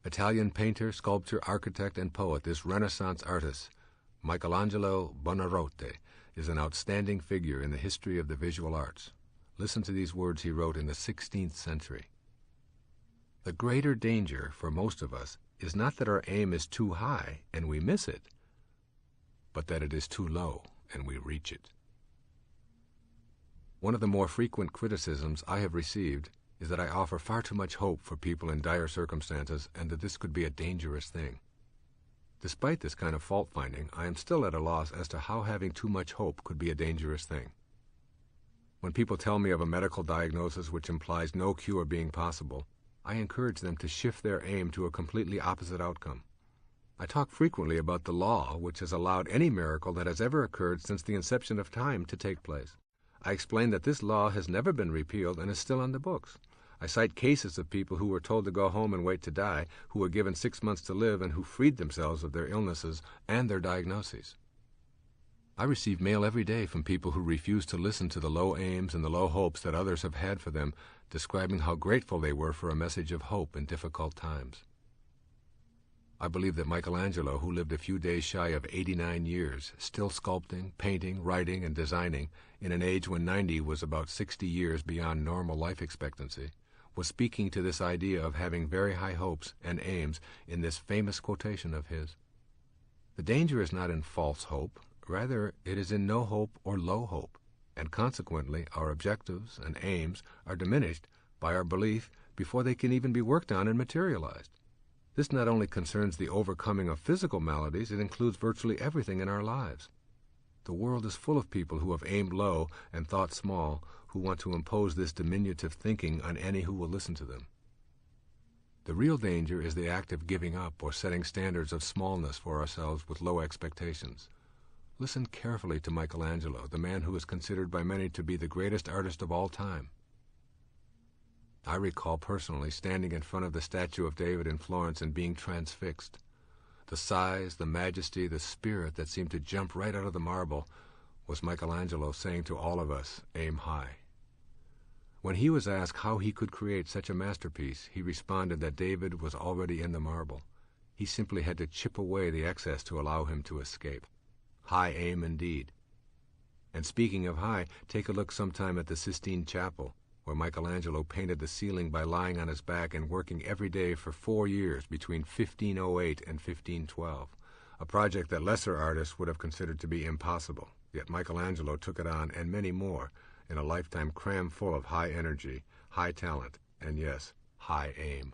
Italian painter, sculptor, architect, and poet, this Renaissance artist, Michelangelo Buonarroti, is an outstanding figure in the history of the visual arts. Listen to these words he wrote in the 16th century. "The greater danger for most of us is not that our aim is too high and we miss it, but that it is too low and we reach it." One of the more frequent criticisms I have received is that I offer far too much hope for people in dire circumstances and that this could be a dangerous thing. Despite this kind of fault-finding, I am still at a loss as to how having too much hope could be a dangerous thing. When people tell me of a medical diagnosis which implies no cure being possible, I encourage them to shift their aim to a completely opposite outcome. I talk frequently about the law which has allowed any miracle that has ever occurred since the inception of time to take place. I explain that this law has never been repealed and is still on the books. I cite cases of people who were told to go home and wait to die, who were given 6 months to live, and who freed themselves of their illnesses and their diagnoses. I receive mail every day from people who refuse to listen to the low aims and the low hopes that others have had for them, describing how grateful they were for a message of hope in difficult times. I believe that Michelangelo, who lived a few days shy of 89 years, still sculpting, painting, writing, and designing, in an age when 90 was about 60 years beyond normal life expectancy, was speaking to this idea of having very high hopes and aims in this famous quotation of his. The danger is not in false hope, rather it is in no hope or low hope, and consequently our objectives and aims are diminished by our belief before they can even be worked on and materialized. This not only concerns the overcoming of physical maladies, it includes virtually everything in our lives. The world is full of people who have aimed low and thought small, who want to impose this diminutive thinking on any who will listen to them. The real danger is the act of giving up or setting standards of smallness for ourselves with low expectations. Listen carefully to Michelangelo, the man who is considered by many to be the greatest artist of all time. I recall personally standing in front of the statue of David in Florence and being transfixed. The size, the majesty, the spirit that seemed to jump right out of the marble was Michelangelo saying to all of us, "Aim high." When he was asked how he could create such a masterpiece, he responded that David was already in the marble. He simply had to chip away the excess to allow him to escape. High aim indeed. And speaking of high, take a look sometime at the Sistine Chapel, where Michelangelo painted the ceiling by lying on his back and working every day for 4 years between 1508 and 1512, a project that lesser artists would have considered to be impossible. Yet Michelangelo took it on, and many more, in a lifetime crammed full of high energy, high talent, and yes, high aim.